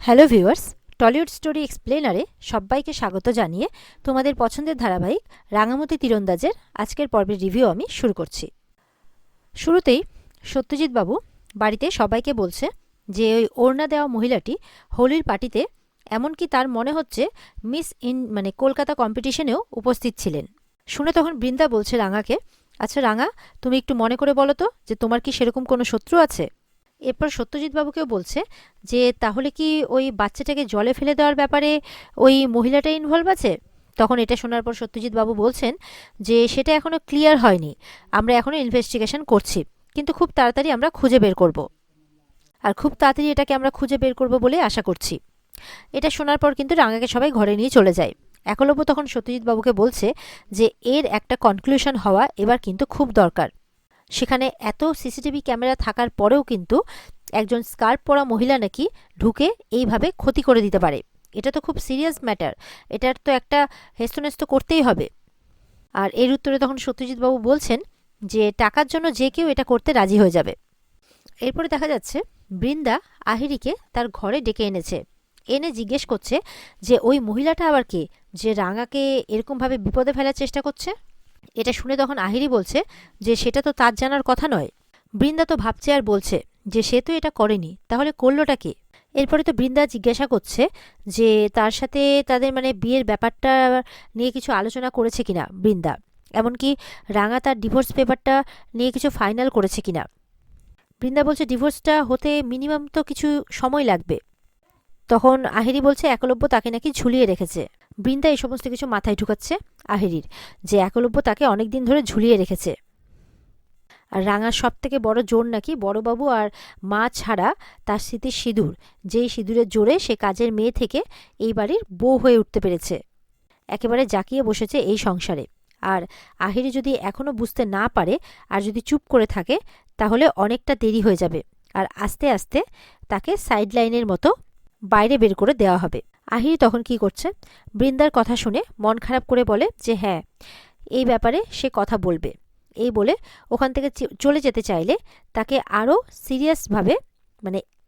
Hello viewers, Tollywood story এক্সপ্লেনারে সবাইকে স্বাগত জানিয়ে তোমাদের পছন্দের ধারাবাহিক রাঙামতি তীরন্দাজের আজকের পর্বের রিভিউ আমি শুরু করছি। শুরুতেই সত্যজিৎ বাবু বাড়িতে সবাইকে বলছে যে ওই ওড়না দেওয়া মহিলাটি হোলির পার্টিতে এমনকি তার মনে হচ্ছে মিস কলকাতা কম্পিটিশনেও উপস্থিত ছিলেন। শুনে তখন বৃন্দা বলছে রাঙাকে, আচ্ছা রাঙা, তুমি একটু মনে করে বলো তো যে তোমার কি সেরকম কোনো শত্রু আছে? এরপর সত্যজিৎ বাবুকেও বলছে যে তাহলে কি ওই বাচ্চাটাকে জলে ফেলে দেওয়ার ব্যাপারে ওই মহিলাটা ইনভলভ আছে? তখন এটা শোনার পর সত্যজিৎ বাবু বলছেন যে সেটা এখনো ক্লিয়ার হয়নি, আমরা এখনো ইনভেস্টিগেশন করছি, কিন্তু খুব তাড়াতাড়ি আমরা খুঁজে বের করব, আর খুব তাড়াতাড়ি এটাকে আমরা খুঁজে বের করব বলে আশা করছি। এটা শোনার পর কিন্তু রাঙাকে সবাই ঘরে নিয়ে চলে যায়। একলব্য তখন সত্যজিৎ বাবুকে বলছে যে এর একটা কনক্লুশন হওয়া এবার কিন্তু খুব দরকার। সেখানে এত সিসিটিভি ক্যামেরা থাকার পরেও কিন্তু একজন স্কার্ফ পরা মহিলা নাকি ঢুকে এইভাবে ক্ষতি করে দিতে পারে। এটা তো খুব সিরিয়াস ম্যাটার, এটার তো একটা হেস্তনেস্ত করতেই হবে। আর এর উত্তরে তখন সত্যজিৎ বাবু বলছেন যে টাকার জন্য যে কেউ এটা করতে রাজি হয়ে যাবে। এরপরে দেখা যাচ্ছে বৃন্দা আহিরিকে তার ঘরে ডেকে এনেছে, এনে জিজ্ঞেস করছে যে ওই মহিলাটা আবার কে, যে রাঙাকে এরকমভাবে বিপদে ফেলার চেষ্টা করছে। এটা শুনে তখন আহিরি বলছে যে সেটা তো তার জানার কথা নয়। বৃন্দা তো ভাবছে আর বলছে যে সে তো এটা করেনি, তাহলে করলোটা কে? এরপরে তো বৃন্দা জিজ্ঞাসা করছে যে তার সাথে তাদের বিয়ের ব্যাপারটা নিয়ে কিছু আলোচনা করেছে কিনা বৃন্দা, এমনকি রাঙা তার ডিভোর্স পেপারটা নিয়ে কিছু ফাইনাল করেছে কিনা। বৃন্দা বলছে ডিভোর্সটা হতে মিনিমাম তো কিছু সময় লাগবে। তখন আহিরি বলছে একলব্য তাকে নাকি ঝুলিয়ে রেখেছে। বৃন্দা এই সমস্ত কিছু মাথায় ঢুকাচ্ছে আহিরির, যে একলব্য তাকে অনেকদিন ধরে ঝুলিয়ে রেখেছে। আর রাঙার সব থেকে বড় জোর নাকি বড়বাবু আর মা ছাড়া তার স্মৃতির সিঁদুর, যেই সিঁদুরের জোরে সে কাজের মেয়ে থেকে এই বাড়ির বউ হয়ে উঠতে পেরেছে, একেবারে জাকিয়ে বসেছে এই সংসারে। আর আহিরি যদি এখনও বুঝতে না পারে আর যদি চুপ করে থাকে তাহলে অনেকটা দেরি হয়ে যাবে, আর আস্তে আস্তে তাকে সাইডলাইনের মতো বাইরে বের করে দেওয়া হবে। আহিরি তখন কি করছে, বৃন্দার কথা শুনে মন খারাপ করে বলে যে হ্যাঁ, এই ব্যাপারে সে কথা বলবে। এই বলে ওখান থেকে চলে যেতে চাইলে তাকে আরও সিরিয়াসভাবে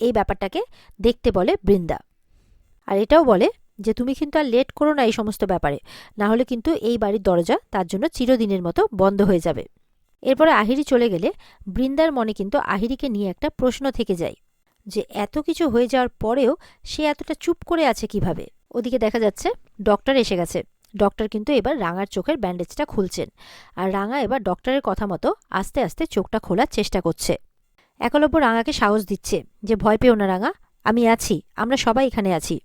এই ব্যাপারটাকে দেখতে বলে বৃন্দা। আর এটাও বলে যে তুমি কিন্তু আর লেট করো না এই সমস্ত ব্যাপারে, না হলে কিন্তু এই বাড়ির দরজা তার জন্য চিরদিনের মতো বন্ধ হয়ে যাবে। এরপরে আহিরি চলে গেলে বৃন্দার মনে কিন্তু আহিরিকে নিয়ে একটা প্রশ্ন থেকে যায়, যে এত কিছু হয়ে যাওয়ার পরেও সে এতটা চুপ করে আছে কিভাবে। ওদিকে দেখা যাচ্ছে ডক্টর এসে গেছে। ডক্টর কিন্তু এবার রাঙার চোখের ব্যান্ডেজটা খুলছেন, আর রাঙা এবার ডক্টরের কথা মতো আস্তে আস্তে চোখটা খোলার চেষ্টা করছে। একলব্য রাঙাকে সাহস দিচ্ছে যে ভয় পেও না রাঙা, আমি আছি, আমরা সবাই এখানে আছি।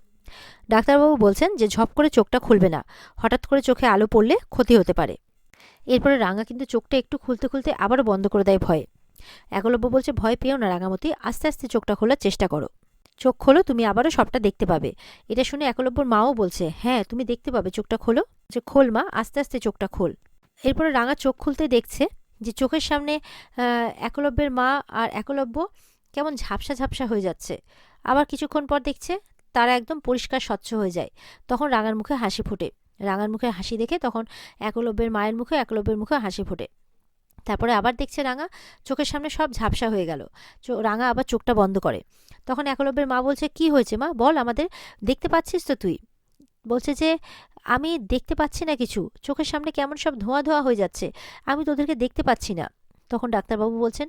ডাক্তারবাবু বলছেন যে ঝপ করে চোখটা খুলবে না, হঠাৎ করে চোখে আলো পড়লে ক্ষতি হতে পারে। এরপরে রাঙা কিন্তু চোখটা একটু খুলতে খুলতে আবারও বন্ধ করে দেয় ভয়ে। একলব্য বলছে ভয় পেও না রাঙামতি, আস্তে আস্তে চোখটা খোলার চেষ্টা করো, চোখ খোলো, তুমি আবারও সবটা দেখতে পাবে। এটা শুনে একলব্যর মাও বলছে হ্যাঁ তুমি দেখতে পাবে, চোখটা খোলো, যে খোল মা, আস্তে আস্তে চোখটা খোল। এরপরে রাঙা চোখ খুলতে দেখছে যে চোখের সামনে একলব্যের মা আর একলব্য কেমন ঝাপসা ঝাপসা হয়ে যাচ্ছে। আবার কিছুক্ষণ পর দেখছে তারা একদম পরিষ্কার স্বচ্ছ হয়ে যায়। তখন রাঙার মুখে হাসি ফোটে। রাঙার মুখে হাসি দেখে তখন একলব্যের মায়ের মুখে একলব্যের মুখে হাসি ফোটে। তারপরে আবার দেখছে রাঙা চোখের সামনে সব ঝাপসা হয়ে গেল। রাঙা আবার চোখটা বন্ধ করে। তখন একলব্যের মা বলছে কি হয়েছে মা, বল আমাদের, দেখতে পাচ্ছিস তো তুই? বলছে যে আমি দেখতে পাচ্ছি না কিছু, চোখের সামনে কেমন সব ধোঁয়া ধোঁয়া হয়ে যাচ্ছে, আমি তোদেরকে দেখতে পাচ্ছি না। তখন ডাক্তারবাবু বলছেন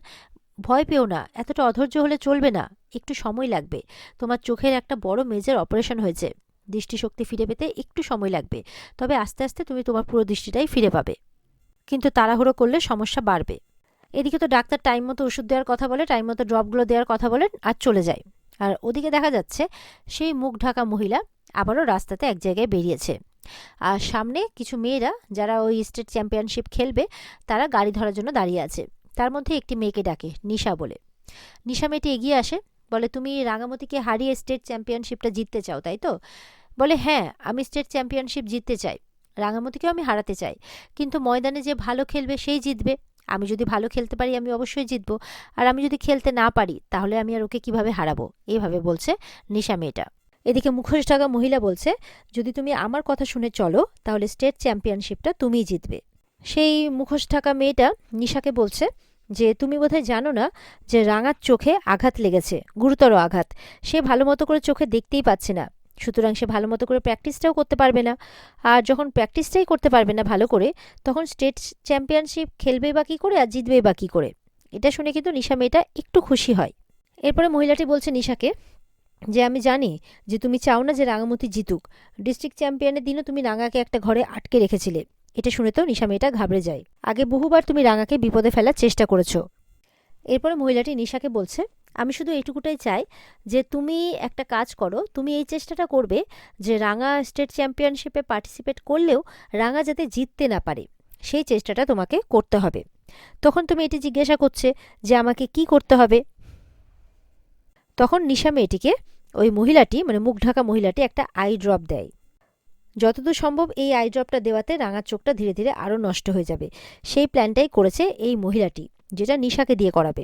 ভয় পেও না, এতটা অধৈর্য হলে চলবে না, একটু সময় লাগবে, তোমার চোখের একটা বড় মেজর অপারেশন হয়েছে, দৃষ্টিশক্তি ফিরে পেতে একটু সময় লাগবে, তবে আস্তে আস্তে তুমি তোমার পুরো দৃষ্টিটাই ফিরে পাবে, কিন্তু তাড়াহুড়ো করলে সমস্যা বাড়বে। এদিকে তো ডাক্তার টাইম মতো ওষুধ দেওয়ার কথা বলে, টাইম মতো ড্রপগুলো দেওয়ার কথা বলেন আর চলে যায়। আর ওদিকে দেখা যাচ্ছে সেই মুখ ঢাকা মহিলা আবারও রাস্তাতে এক জায়গায় বেরিয়েছে। আর সামনে কিছু মেয়েরা যারা ওই স্টেট চ্যাম্পিয়নশিপ খেলবে তারা গাড়ি ধরার জন্য দাঁড়িয়ে আছে। তার মধ্যে একটি মেয়েকে ডাকে নিশা বলে। নিশা মেয়েটি এগিয়ে আসে, বলে তুমি রাঙামতিকে হারিয়ে স্টেট চ্যাম্পিয়নশিপটা জিততে চাও তাই তো? বলে হ্যাঁ, আমি স্টেট চ্যাম্পিয়নশিপ জিততে চাই, রাঙামতিকেও আমি হারাতে চাই, কিন্তু ময়দানে যে ভালো খেলবে সেই জিতবে। আমি যদি ভালো খেলতে পারি আমি অবশ্যই জিতবো, আর আমি যদি খেলতে না পারি তাহলে আমি আর ওকে কিভাবে হারাবো, এইভাবে বলছে নিশা মেয়েটা। এদিকে মুখোশ ঢাকা মহিলা বলছে যদি তুমি আমার কথা শুনে চলো তাহলে স্টেট চ্যাম্পিয়নশিপটা তুমিই জিতবে। সেই মুখোশ ঢাকা মেয়েটা নিশাকে বলছে যে তুমি বোধহয় জানো না যে রাঙার চোখে আঘাত লেগেছে, গুরুতর আঘাত। সে ভালো মতো করে চোখে দেখতেই পাচ্ছে না, সুতরাং সে ভালো মতো করে প্র্যাকটিসটাও করতে পারবে না। আর যখন প্র্যাকটিসটাই করতে পারবে না ভালো করে, তখন স্টেট চ্যাম্পিয়নশিপ খেলবেই বা কী করে আর জিতবেই বা কী করে? এটা শুনে কিন্তু নিশা মেয়েটা একটু খুশি হয়। এরপরে মহিলাটি বলছে নিশাকে যে আমি জানি যে তুমি চাও না যে রাঙামতি জিতুক। ডিস্ট্রিক্ট চ্যাম্পিয়নের দিনও তুমি রাঙাকে একটা ঘরে আটকে রেখেছিলে। এটা শুনে তো নিশা মেয়েটা ঘাবড়ে যায়। আগে বহুবার তুমি রাঙাকে বিপদে ফেলার চেষ্টা করেছো। এরপরে মহিলাটি নিশাকে বলছে আমি শুধু এইটুকুটাই চাই যে তুমি একটা কাজ করো, তুমি এই চেষ্টাটা করবে যে রাঙা স্টেট চ্যাম্পিয়নশিপে পার্টিসিপেট করলেও রাঙা যাতে জিততে না পারে, সেই চেষ্টাটা তোমাকে করতে হবে। তখন তুমি এটি জিজ্ঞাসা করছে যে আমাকে কি করতে হবে। তখন নিশা মেয়েটিকে ওই মহিলাটি, মানে মুখ ঢাকা মহিলাটি, একটা আই ড্রপ দেয়। যতদূর সম্ভব এই আই ড্রপটা দেওয়াতে রাঙার চোখটা ধীরে ধীরে আরও নষ্ট হয়ে যাবে, সেই প্ল্যানটাই করেছে এই মহিলাটি, যেটা নিশাকে দিয়ে করাবে।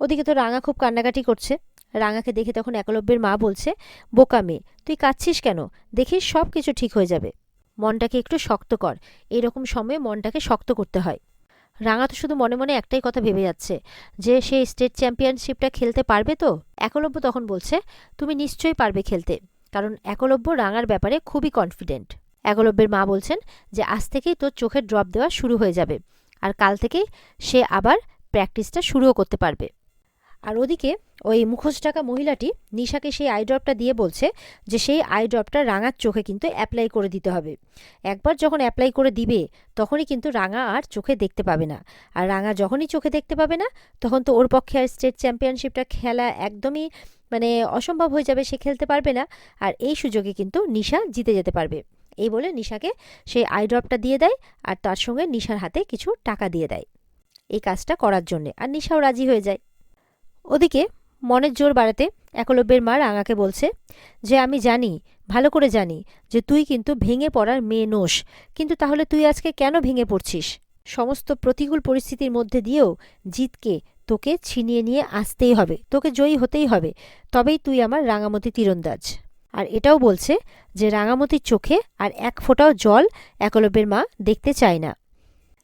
ওদিকে তো রাঙা খুব কান্নাকাটি করছে। রাঙাকে দেখে তখন একলব্যের মা বলছে বোকা মেয়ে, তুই কাঁদছিস কেন? দেখিস সব কিছু ঠিক হয়ে যাবে। মনটাকে একটু শক্ত কর, এইরকম সময়ে মনটাকে শক্ত করতে হয়। রাঙা তো শুধু মনে মনে একটাই কথা ভেবে যাচ্ছে যে সে স্টেট চ্যাম্পিয়নশিপটা খেলতে পারবে তো। একলব্য তখন বলছে তুমি নিশ্চয়ই পারবে খেলতে, কারণ একলব্য রাঙার ব্যাপারে খুবই কনফিডেন্ট। একলব্যের মা বলছেন যে আজ থেকেই তোর চোখের ড্রপ দেওয়া শুরু হয়ে যাবে, আর কাল থেকেই সে আবার প্র্যাকটিসটা শুরুও করতে পারবে। আর ওদিকে ওই মুখোশ ঢাকা মহিলাটি নিশাকে সেই আই ড্রপটা দিয়ে বলছে যে সেই আই ড্রপটা রাঙার চোখে কিন্তু অ্যাপ্লাই করে দিতে হবে। একবার যখন অ্যাপ্লাই করে দিবে তখনই কিন্তু রাঙা আর চোখে দেখতে পাবে না। আর রাঙা যখনই চোখে দেখতে পাবে না তখন তো ওর পক্ষে আর স্টেট চ্যাম্পিয়নশিপটা খেলা একদমই অসম্ভব হয়ে যাবে, সে খেলতে পারবে না। আর এই সুযোগে কিন্তু নিশা জিতে যেতে পারবে। এই বলে নিশাকে সেই আই ড্রপটা দিয়ে দেয়, আর তার সঙ্গে নিশার হাতে কিছু টাকা দিয়ে দেয় এই কাজটা করার জন্যে, আর নিশাও রাজি হয়ে যায়। ওদিকে মনের জোর বাড়াতে একলব্যের মা রাঙাকে বলছে যে আমি জানি, ভালো করে জানি যে তুই কিন্তু ভেঙে পড়ার মেয়ে নোস, কিন্তু তাহলে তুই আজকে কেন ভেঙে পড়ছিস? সমস্ত প্রতিকূল পরিস্থিতির মধ্যে দিয়েও জিতকে তোকে ছিনিয়ে নিয়ে আসতেই হবে, তোকে জয়ী হতেই হবে, তবেই তুই আমার রাঙামতি তীরন্দাজ। আর এটাও বলছে যে রাঙামতির চোখে আর এক ফোঁটাও জল একলব্যের মা দেখতে চায় না।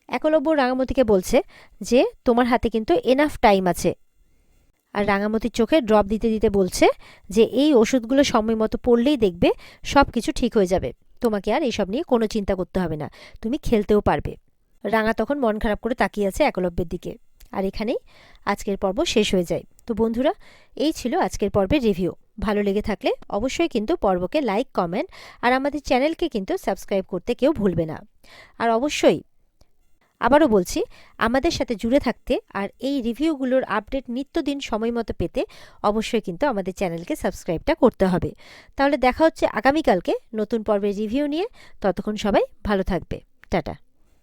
একলব্য রাঙামতিকে বলছে যে তোমার হাতে কিন্তু এনাফ টাইম আছে। আর রাঙামতির চোখে ড্রপ দিতে দিতে বলছে যে এই ওষুধগুলো সময় মতো পড়লেই দেখবে সব কিছু ঠিক হয়ে যাবে, তোমাকে আর এইসব নিয়ে কোনো চিন্তা করতে হবে না, তুমি খেলতেও পারবে। রাঙা তখন মন খারাপ করে তাকিয়ে আছে একলব্যের দিকে। আর এখানেই আজকের পর্ব শেষ হয়ে যায়। তো বন্ধুরা, এই ছিল আজকের পর্বের রিভিউ। ভালো লেগে থাকলে অবশ্যই কিন্তু পর্বকে লাইক, কমেন্ট আর আমাদের চ্যানেলকে কিন্তু সাবস্ক্রাইব করতে কেউ ভুলবে না। আর অবশ্যই আবারও বলছি, আমাদের সাথে জুড়ে থাকতে আর এই রিভিউগুলোর আপডেট নিত্যদিন সময় মতো পেতে অবশ্যই কিন্তু আমাদের চ্যানেলকে সাবস্ক্রাইবটা করতে হবে। তাহলে দেখা হচ্ছে আগামীকালকে নতুন পর্বের রিভিউ নিয়ে। ততক্ষণ সবাই ভালো থাকবে। টাটা।